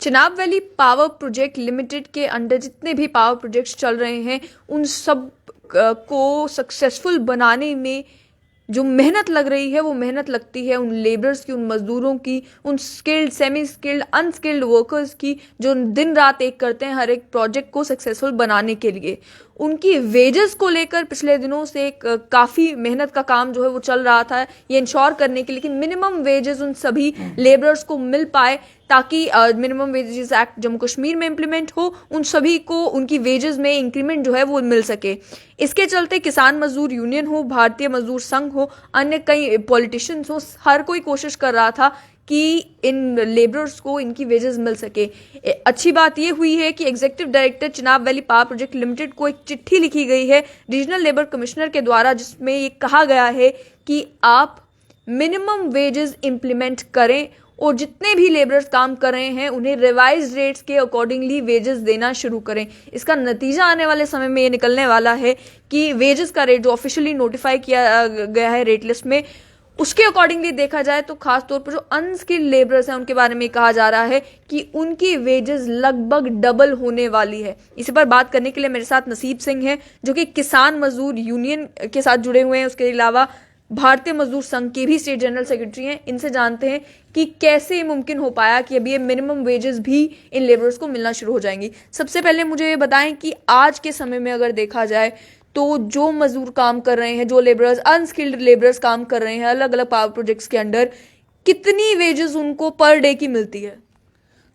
Chenab valley power project limited के under जितने भी पावर प्रोजेक्ट्स चल रहे हैं उन सब को सक्सेसफुल बनाने में जो मेहनत लग रही है वो मेहनत लगती है उन लेबरर्स की, उन मजदूरों की, उन skilled, semi skilled, unskilled workers की जो दिन रात एक करते हैं हर एक प्रोजेक्ट को सक्सेसफुल बनाने के लिए। उनकी वेजेस को लेकर पिछले दिनों से एक काफ़ी मेहनत का काम जो है वो चल रहा था ये इंश्योर करने के लिए कि मिनिमम वेजेस उन सभी लेबरर्स को मिल पाए ताकि minimum wages act Jammu Kashmir में इम्प्लीमेंट हो, उन सभी को उनकी वेजेस में इंक्रीमेंट जो है वो मिल सके। इसके चलते किसान मजदूर यूनियन हो, भारतीय मजदूर संघ हो, अन्य कई पॉलिटिशियंस हो, हर कोई कोशिश कर रहा था कि इन लेबरर्स को इनकी वेजेस मिल सके। अच्छी बात यह हुई है कि executive director Chenab valley power project limited को एक चिट्ठी लिखी गई है रीजनल लेबर कमिश्नर के द्वारा जिसमें ये कहा गया है कि आप मिनिमम वेजेस इंप्लीमेंट करें और जितने भी लेबरर्स काम कर रहे हैं उन्हें रिवाइज रेट्स के अकॉर्डिंगली वेजेस देना शुरू करें। इसका नतीजा आने वाले समय में ये निकलने वाला है कि वेजेस का रेट जो ऑफिशियली नोटिफाई किया गया है रेट लिस्ट में उसके अकॉर्डिंगली देखा जाए तो खास तौर पर जो अनस्किल्ड लेबरर्स हैं उनके बारे में कहा जा रहा है कि उनकी वेजेस लगभग डबल होने वाली है। इसी पर बात करने के लिए मेरे साथ नसीब सिंह हैं जो कि किसान मजदूर यूनियन के साथ जुड़े हुए हैं, उसके अलावा भारतीय मजदूर संघ के भी स्टेट जनरल सेक्रेटरी हैं। इनसे जानते हैं कि कैसे मुमकिन हो पाया कि अभी ये मिनिमम वेजेस भी इन लेबरर्स को मिलना शुरू हो जाएंगी। सबसे पहले मुझे ये बताएं कि आज के समय में अगर देखा जाए तो जो मजदूर काम कर रहे हैं, जो लेबरर्स, अनस्किल्ड लेबरर्स काम कर रहे हैं अलग अलग पावर प्रोजेक्ट्स के अंडर, कितनी वेजेस उनको पर डे की मिलती है?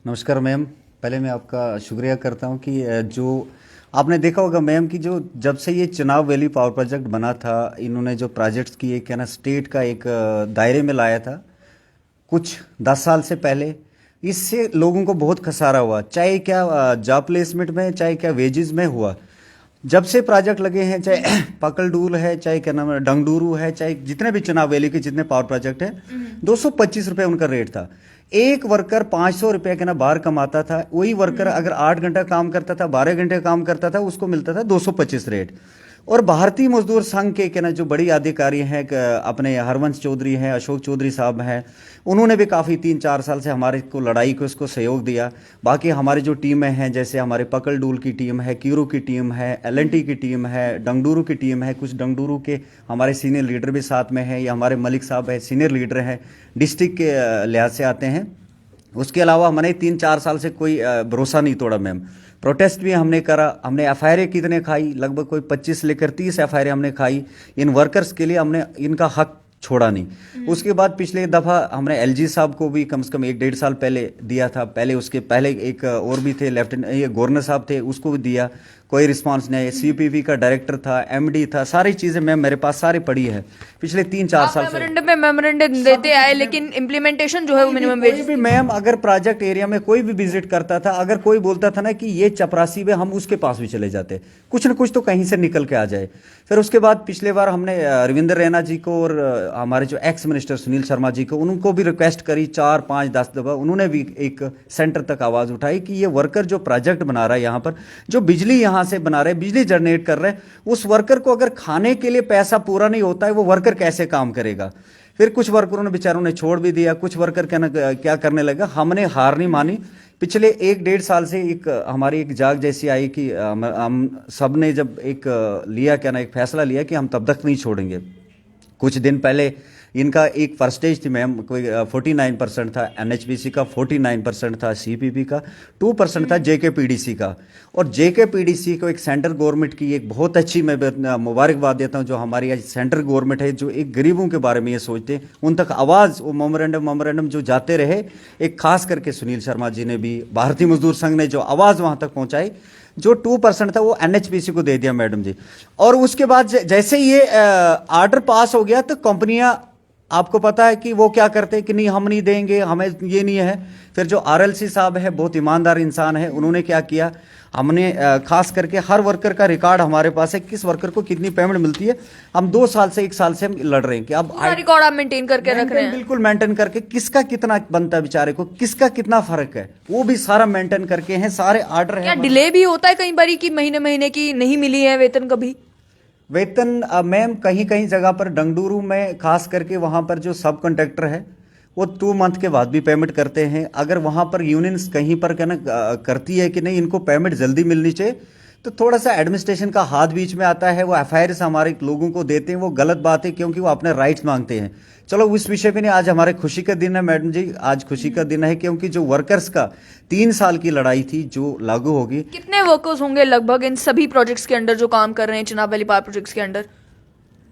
नमस्कार मैम, पहले मैं आपका शुक्रिया करता हूं कि जो आपने देखा होगा मैम कि जो जब से ये चिनाब वैली पावर प्रोजेक्ट बना था इन्होंने जो प्रोजेक्ट्स किए क्या ना स्टेट का एक दायरे में लाया था कुछ 10 साल से पहले। इससे लोगों को बहुत खसारा हुआ, चाहे क्या जॉब प्लेसमेंट में, चाहे क्या वेजेस में हुआ। जब से प्रोजेक्ट लगे हैं, चाहे पकलडूल है, चाहे क्या नाम है डंगडूरू है, चाहे जितने भी चिनाब वैली के जितने पावर प्रोजेक्ट हैं, 225 रुपये उनका रेट था। एक वर्कर 500 रुपये के ना बाहर कमाता था, वही वर्कर अगर 8 घंटा काम करता था, 12 घंटे काम करता था, उसको मिलता था 225 रेट। और भारतीय मजदूर संघ के ना जो बड़ी अधिकारी हैं अपने हरवंश चौधरी हैं, अशोक चौधरी साहब हैं, उन्होंने भी काफ़ी 3-4 साल से हमारे को लड़ाई को इसको सहयोग दिया। बाकी हमारी जो टीमें हैं जैसे हमारे पकलडूल की टीम है, कीरू की टीम है, एलएनटी की टीम है, डंगडूरू की टीम है, कुछ डंगडूरू के हमारे सीनियर लीडर भी साथ में हैं, या हमारे मलिक साहब है सीनियर लीडर हैं, डिस्ट्रिक्ट के लिहाज से आते हैं। उसके अलावा हमने 3-4 साल से कोई भरोसा नहीं तोड़ा मैम। प्रोटेस्ट भी हमने करा, हमने एफआईआर कितने खाई, लगभग कोई 25 लेकर 30 एफआईआर हमने खाई। इन वर्कर्स के लिए हमने इनका हक छोड़ा नहीं। उसके बाद पिछले दफ़ा हमने एलजी साहब को भी कम से कम 1-1.5 साल पहले दिया था। पहले उसके पहले एक और भी थे लेफ्टिनेंट, ये गवर्नर साहब थे, उसको भी दिया, कोई रिस्पांस नहीं। सीपीपी का डायरेक्टर था, एमडी था, सारी चीज़ें मैम मेरे पास सारी पड़ी है पिछले 3-4 साल से। मेमोरेंडम देते आए लेकिन इम्प्लीमेंटेशन जो है वो मिनिमम वेज भी मैम अगर प्रोजेक्ट एरिया में कोई भी विजिट करता था, अगर कोई बोलता था ना कि ये चपरासी में, हम उसके पास भी चले जाते, कुछ न कुछ तो कहीं से निकल के आ जाए। फिर उसके बाद पिछले बार हमने रविंद्र रैना जी को और हमारे जो एक्स मिनिस्टर सुनील शर्मा जी को, उनको भी रिक्वेस्ट करी 4, 5, 10 दफ़ा। उन्होंने भी एक सेंटर तक आवाज़ उठाई कि ये वर्कर जो प्रोजेक्ट बना रहा है यहाँ पर, जो बिजली यहाँ से बना रहे, बिजली जनरेट कर रहे हैं, उस वर्कर को अगर खाने के लिए पैसा पूरा नहीं होता है वो वर्कर कैसे काम करेगा। फिर कुछ वर्करों ने बेचारों ने छोड़ भी दिया, कुछ वर्कर क्या करने लगा। हमने हार नहीं मानी। पिछले 1-1.5 साल से एक हमारी एक जाग जैसी आई कि हम सब ने जब एक लिया क्या ना एक फैसला लिया कि हम तब तक नहीं छोड़ेंगे। कुछ दिन पहले इनका एक परसेंटेज थी मैम, कोई 49% था एनएचपीसी का, 49% था सीपीपी का, 2% था जेकेपीडीसी का। और जेकेपीडीसी को एक सेंट्रल गवर्नमेंट की एक बहुत अच्छी मैं मुबारकबाद देता हूं, जो हमारी सेंट्रल गवर्नमेंट है, जो एक गरीबों के बारे में ये सोचते, उन तक आवाज़ वो मेमोरेंडम जो जाते रहे। एक खास करके सुनील शर्मा जी ने भी, भारतीय मजदूर संघ ने जो आवाज़ वहाँ तक पहुँचाई, जो 2% था वो एनएचपीसी को दे दिया मैडम जी। और उसके बाद जैसे ये आर्डर पास हो गया तो कंपनियां, आपको पता है कि वो क्या करते हैं कि नहीं हम नहीं देंगे, हमें ये नहीं है। फिर जो आरएलसी साहब है, बहुत ईमानदार इंसान है, उन्होंने क्या किया, हमने खास करके हर वर्कर का रिकॉर्ड हमारे पास है, किस वर्कर को कितनी पेमेंट मिलती है। हम 2 साल से 1 साल से हम लड़ रहे हैं कि अब रिकॉर्ड आप मेंटेन करके रख रहे हैं। बिल्कुल मेंटेन करके, किसका कितना बनता है बेचारे को, किसका कितना फर्क है, वो भी सारा मेंटेन करके हैं, सारे ऑर्डर है। क्या डिले भी होता है कई बारी कि महीने की नहीं मिली है वेतन? कभी वेतन मैम कहीं कहीं जगह पर डंगडूरू में खास करके वहां पर जो सब कॉन्ट्रैक्टर है वो 2 मंथ के बाद भी पेमेंट करते हैं। अगर वहाँ पर यूनियंस कहीं पर क्या ना करती है कि नहीं इनको पेमेंट जल्दी मिलनी चाहिए, तो थोड़ा सा एडमिनिस्ट्रेशन का हाथ बीच में आता है, वो एफआईआर हमारे लोगों को देते हैं, वो गलत बात है क्योंकि वो अपने राइट्स मांगते हैं। चलो उस विषय पे नहीं, आज हमारे खुशी का दिन है मैडम जी, आज खुशी का दिन है क्योंकि जो वर्कर्स का 3 साल की लड़ाई थी जो लागू होगी। कितने वर्कर्स होंगे लगभग इन सभी प्रोजेक्ट्स के अंडर जो काम कर रहे हैं चिनाब वैली पावर प्रोजेक्ट्स के अंडर?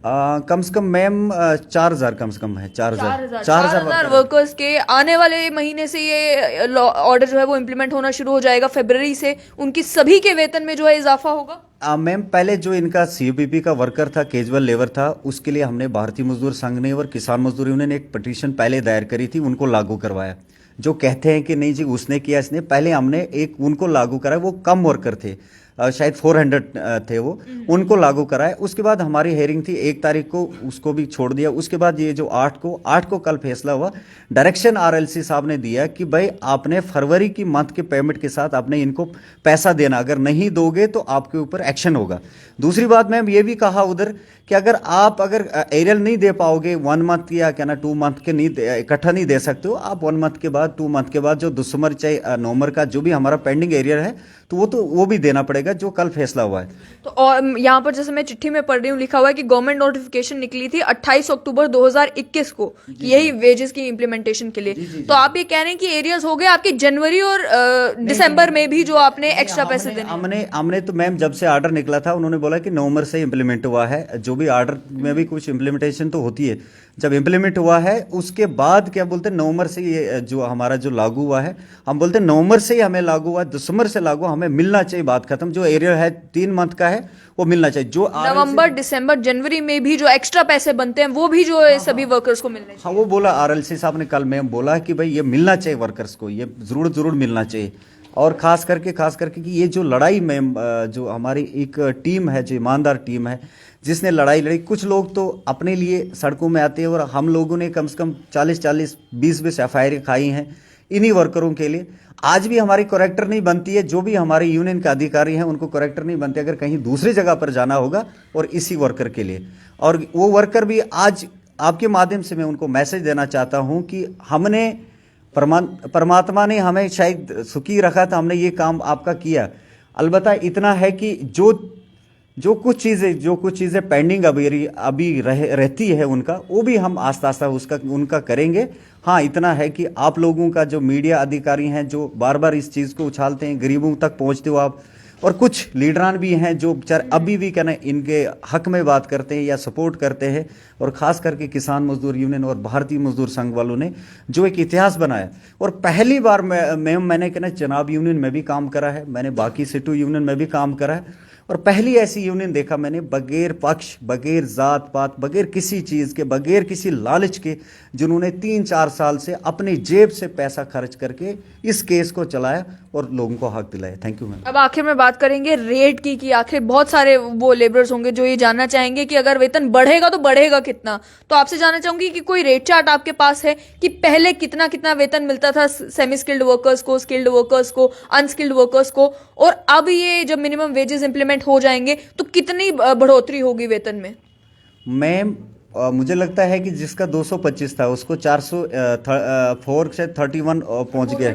कम से कम मैम 4,000 कम से कम है, 4,000 वर्कर्स के आने वाले महीने से ये ऑर्डर जो है वो इम्प्लीमेंट होना शुरू हो जाएगा। फरवरी से उनकी सभी के वेतन में जो है इजाफा होगा। मैम पहले जो इनका सीयूपीपी का वर्कर था, कैजुअल लेबर था, उसके लिए हमने भारतीय मजदूर संघ ने और किसान मजदूर यूनियन ने एक पिटीशन पहले दायर करी थी, उनको लागू करवाया। जो कहते हैं कि नहीं जी उसने किया इसने, पहले हमने एक उनको लागू कराया, वो कम वर्कर थे, शायद 400 थे वो, उनको लागू कराए। उसके बाद हमारी हेयरिंग थी 1 तारीख को, उसको भी छोड़ दिया। उसके बाद ये जो 8 को कल फैसला हुआ, डायरेक्शन आरएलसी साहब ने दिया कि भाई आपने फरवरी की मंथ के पेमेंट के साथ आपने इनको पैसा देना, अगर नहीं दोगे तो आपके ऊपर एक्शन होगा। दूसरी बात मैम ये भी कहा उधर कि अगर एरियल नहीं दे पाओगे 1 मंथ या क्या ना 2 मंथ के नहीं इकट्ठा नहीं दे सकते हो, आप 1 मंथ के बाद 2 मंथ के बाद जो दिसंबर चाहे नवंबर का जो भी हमारा पेंडिंग एरियर है तो वो भी देना पड़ेगा, जो कल फैसला हुआ है। तो और यहाँ पर जैसे मैं चिट्ठी में पढ़ रही हूँ लिखा हुआ है कि गवर्नमेंट नोटिफिकेशन निकली थी 28 अक्टूबर 2021 को कि यही वेजेस की इम्प्लीमेंटेशन के लिए। तो आप ये कह रहे हैं कि एरियर्स हो गए आपके जनवरी और दिसंबर में भी जो आपने एक्स्ट्रा पैसे देने? हमने तो मैम जब से ऑर्डर निकला था उन्होंने बोला कि नवंबर से इम्प्लीमेंट हुआ है, जो भी ऑर्डर में भी कुछ इम्प्लीमेंटेशन तो होती है, जब इम्प्लीमेंट हुआ है उसके बाद क्या बोलते हैं नवंबर से ये जो हमारा जो लागू हुआ है, हम बोलते हैं नवंबर से ही हमें लागू हुआ है, दिसंबर से लागू, हमें मिलना चाहिए, बात खत्म। जो एरियर है 3 मंथ का है वो मिलना चाहिए। जो नवंबर दिसंबर जनवरी में भी जो एक्स्ट्रा पैसे बनते हैं वो भी जो है सभी वर्कर्स को मिलने चाहिए। हाँ वो बोला आरएलसी साहब ने कल, मैम बोला कि भाई ये मिलना चाहिए वर्कर्स को, ये जरूर मिलना चाहिए। और खास करके कि ये जो लड़ाई मैम जो हमारी एक टीम है, जो ईमानदार टीम है जिसने लड़ाई लड़ी, कुछ लोग तो अपने लिए सड़कों में आते हैं और हम लोगों ने कम से कम 40 20 एफआईआर खाई हैं इन्हीं वर्करों के लिए। आज भी हमारी करेक्टर नहीं बनती है, जो भी हमारे यूनियन के अधिकारी हैं उनको करेक्टर नहीं बनते अगर कहीं दूसरी जगह पर जाना होगा और इसी वर्कर के लिए। और वो वर्कर भी आज आपके माध्यम से मैं उनको मैसेज देना चाहता हूं कि हमने परमात्मा ने हमें शायद सुखी रखा था, हमने ये काम आपका किया। अलबत्ता इतना है कि जो कुछ चीज़ें पेंडिंग अभी रहती है उनका, वो भी हम आस्ता आस्ता उनका करेंगे। हाँ इतना है कि आप लोगों का जो मीडिया अधिकारी हैं जो बार बार इस चीज़ को उछालते हैं, गरीबों तक पहुंचते हो आप, और कुछ लीडरान भी हैं जो बेचारे अभी भी कहना इनके हक में बात करते हैं या सपोर्ट करते हैं। और ख़ास करके किसान मजदूर यूनियन और भारतीय मजदूर संघ वालों ने जो एक इतिहास बनाया, और पहली बार मैंने कहना चिनाब यूनियन में भी काम करा है, मैंने बाकी सिटू यूनियन में भी काम करा है, और पहली ऐसी यूनियन देखा मैंने बगैर पक्ष, बगैर जात पात, बगैर किसी चीज़ के, बगैर किसी लालच के, जिन्होंने 3-4 साल से अपनी जेब से पैसा खर्च करके इस केस को चलाया और लोगों को हक दिलाया। Thank you ma'am. अब आखिर में बात करेंगे रेट की कि आखिर बहुत सारे वो लेबरर्स होंगे जो ये जानना चाहेंगे कि अगर वेतन बढ़ेगा तो बढ़ेगा कितना। तो आपसे जानना चाहूंगी कि कोई रेट चार्ट आपके पास है कि पहले कितना कितना वेतन मिलता था सेमी स्किल्ड वर्कर्स को, स्किल्ड वर्कर्स को, अनस्किल्ड वर्कर्स को, और अब ये जब मिनिमम वेजेस इंप्लीमेंट हो जाएंगे तो कितनी बढ़ोतरी होगी वेतन में? मैम मुझे लगता है कि जिसका 225 था उसको 404 से 31 पहुंच गया,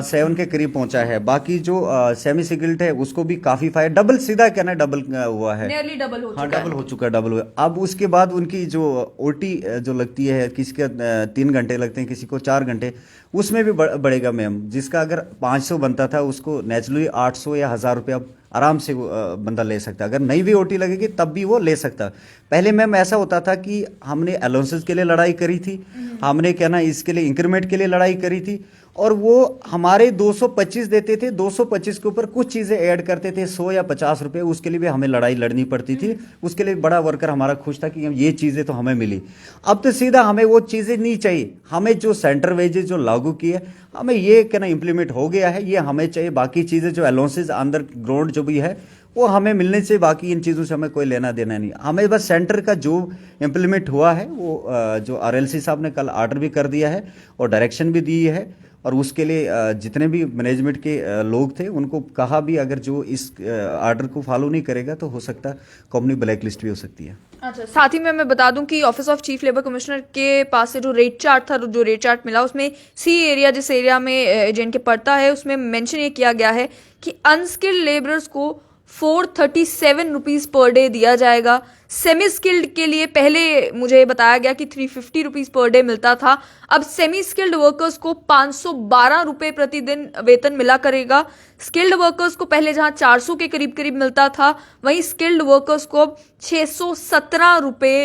7 के करीब पहुंचा है। बाकी जो सेमी सिकिल्ड है उसको भी काफी फायर डबल, सीधा कहना डबल हुआ है, नियरली डबल हो चुका है। डबल हो चुका है, डबल हुआ। अब उसके बाद उनकी जो ओटी जो लगती है, किसी के 3 घंटे लगते हैं, किसी को 4 घंटे, उसमें भी बढ़ेगा मैम। जिसका अगर 500 बनता था उसको नेचुरली 800 या 1000 रुपया आराम से बंदा ले सकता। अगर नई भी ओटी लगेगी तब भी वो ले सकता। पहले मैम ऐसा होता था कि हमने अलाउंसेस के लिए लड़ाई करी थी, हमने क्या ना इसके लिए इंक्रीमेंट के लिए लड़ाई करी थी, और वो हमारे 225 देते थे, 225 के ऊपर कुछ चीज़ें ऐड करते थे 100 या 50 रुपये, उसके लिए भी हमें लड़ाई लड़नी पड़ती थी। उसके लिए बड़ा वर्कर हमारा खुश था कि ये चीज़ें तो हमें मिली। अब तो सीधा हमें वो चीज़ें नहीं चाहिए, हमें जो सेंटर वेजेस जो लागू किए, हमें ये क्या ना इम्प्लीमेंट हो गया है, ये हमें चाहिए। बाकी चीज़ें जो अलाउंसेस अंडर ग्राउंड जो भी है वो हमें मिलने से, बाकी इन चीज़ों से हमें कोई लेना देना नहीं। हमें बस सेंटर का जो इम्प्लीमेंट हुआ है वो जो आरएलसी साहब ने कल ऑर्डर भी कर दिया है और डायरेक्शन भी दी है, और उसके लिए जितने भी मैनेजमेंट के लोग थे उनको कहा भी अगर जो इस आर्डर को फॉलो नहीं करेगा तो हो सकता है कंपनी ब्लैक लिस्ट भी हो सकती है। अच्छा, साथ ही में मैं बता दूं कि office of chief labour commissioner के पास से जो रेट चार्ट था, जो रेट चार्ट मिला, उसमें सी एरिया, जिस एरिया में एजेंट के पड़ता है, उसमें मेंशन ये किया गया है कि अनस्किल्ड लेबरर्स को 437 रुपीज पर डे दिया जाएगा। सेमी स्किल्ड के लिए पहले मुझे बताया गया कि 350 रुपीज पर डे मिलता था, अब सेमी स्किल्ड वर्कर्स को 512 रुपए प्रतिदिन वेतन मिला करेगा। स्किल्ड वर्कर्स को पहले जहां 400 के करीब करीब मिलता था, वहीं स्किल्ड वर्कर्स को 617 रुपए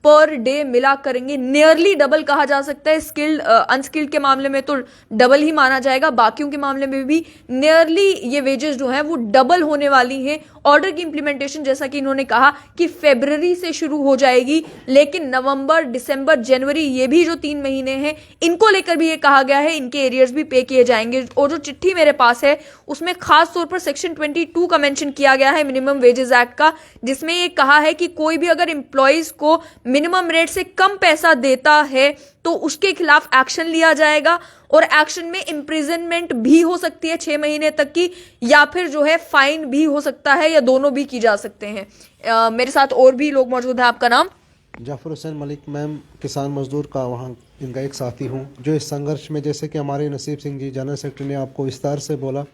पर डे मिला करेंगे। नियरली डबल कहा जा सकता है। स्किल्ड अनस्किल्ड के मामले में तो डबल ही माना जाएगा, बाकियों के मामले में भी नियरली ये वेजेस जो हैं वो डबल होने वाली हैं। ऑर्डर की इंप्लीमेंटेशन, जैसा कि इन्होंने कहा कि फरवरी से शुरू हो जाएगी, लेकिन नवंबर, दिसंबर, जनवरी, ये भी जो 3 महीने हैं, इनको लेकर भी ये कहा गया है इनके एरियर्स भी पे किए जाएंगे। और जो चिट्ठी मेरे पास है उसमें खास तौर पर सेक्शन 22 का मेंशन किया गया है मिनिमम वेजेस एक्ट का, जिसमें ये कहा है कि कोई भी अगर एम्प्लॉइज को मिनिमम रेट से कम पैसा देता है तो उसके खिलाफ एक्शन लिया जाएगा, और एक्शन में इम्प्रिजनमेंट भी हो सकती है 6 महीने तक की, या फिर जो है फाइन भी हो सकता है, या दोनों भी की जा सकते हैं। मेरे साथ और भी लोग मौजूद हैं। आपका नाम? जाफर हुसैन मलिक, मैम किसान मजदूर का वहाँ इनका एक साथी हूँ जो इस संघर्ष में, जैसे कि हमारे नसीब सिंह जी जनरल सेक्रेटरी ने आपको विस्तार से बोला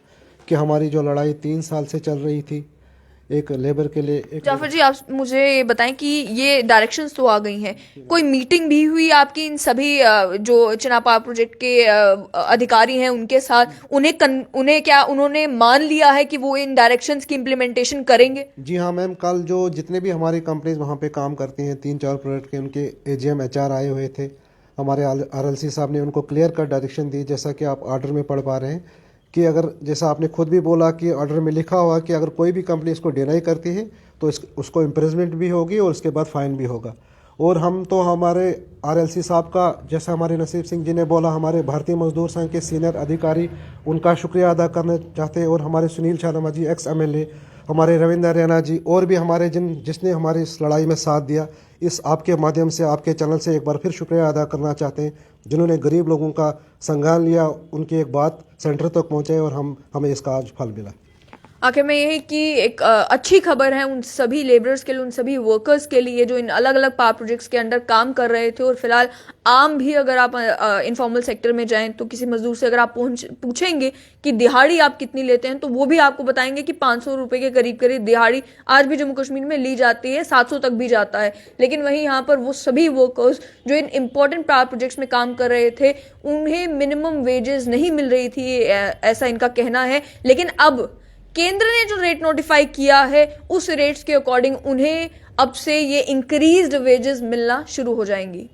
कि हमारी जो लड़ाई 3 साल से चल रही थी एक लेबर के लिए। जाफर जी, आप मुझे ये बताएं कि ये डायरेक्शंस तो आ गई हैं, कोई मीटिंग भी हुई आपकी इन सभी जो चिनाब पावर प्रोजेक्ट के अधिकारी हैं उनके साथ? उन्हें क्या उन्होंने मान लिया है कि वो इन डायरेक्शंस की इम्प्लीमेंटेशन करेंगे? जी हाँ मैम, कल जो जितने भी हमारी कंपनीज वहाँ पे काम करती हैं 3-4 प्रोजेक्ट के, उनके एजीएम एचआर आए हुए थे। हमारे आरएलसी साहब ने उनको क्लियर कट डायरेक्शन दी, जैसा कि आप ऑर्डर में पढ़ पा रहे हैं कि अगर, जैसा आपने खुद भी बोला कि ऑर्डर में लिखा हुआ कि अगर कोई भी कंपनी इसको डिनाई करती है तो उसको इम्प्रिजमेंट भी होगी और उसके बाद फाइन भी होगा। और हम तो हमारे आरएलसी साहब का, जैसा हमारे नसीब सिंह जी ने बोला, हमारे भारतीय मजदूर संघ के सीनियर अधिकारी, उनका शुक्रिया अदा करना चाहते हैं। और हमारे सुनील शर्मा जी एक्स एमएलए, हमारे रविंद्र रैना जी, और भी हमारे जिसने हमारी इस लड़ाई में साथ दिया, इस आपके माध्यम से, आपके चैनल से एक बार फिर शुक्रिया अदा करना चाहते हैं, जिन्होंने गरीब लोगों का संज्ञान लिया, उनकी एक बात सेंटर तक पहुंचाई और हमें इसका आज फल मिला। आखिर में यही कि एक अच्छी खबर है उन सभी लेबरर्स के लिए, उन सभी वर्कर्स के लिए जो इन अलग अलग पावर प्रोजेक्ट्स के अंडर काम कर रहे थे। और फिलहाल आम भी अगर आप इनफॉर्मल सेक्टर में जाएं तो किसी मजदूर से अगर आप पूछेंगे कि दिहाड़ी आप कितनी लेते हैं, तो वो भी आपको बताएंगे कि 500 रुपए के करीब करीब दिहाड़ी आज भी जम्मू कश्मीर में ली जाती है, 700 तक भी जाता है। लेकिन वहीं यहाँ पर वो सभी वर्कर्स जो इन इंपॉर्टेंट पावर प्रोजेक्ट्स में काम कर रहे थे, उन्हें मिनिमम वेजेस नहीं मिल रही थी, ऐसा इनका कहना है। लेकिन अब केंद्र ने जो रेट नोटिफाई किया है, उस रेट्स के अकॉर्डिंग उन्हें अब से ये इंक्रीज्ड वेजेस मिलना शुरू हो जाएंगी।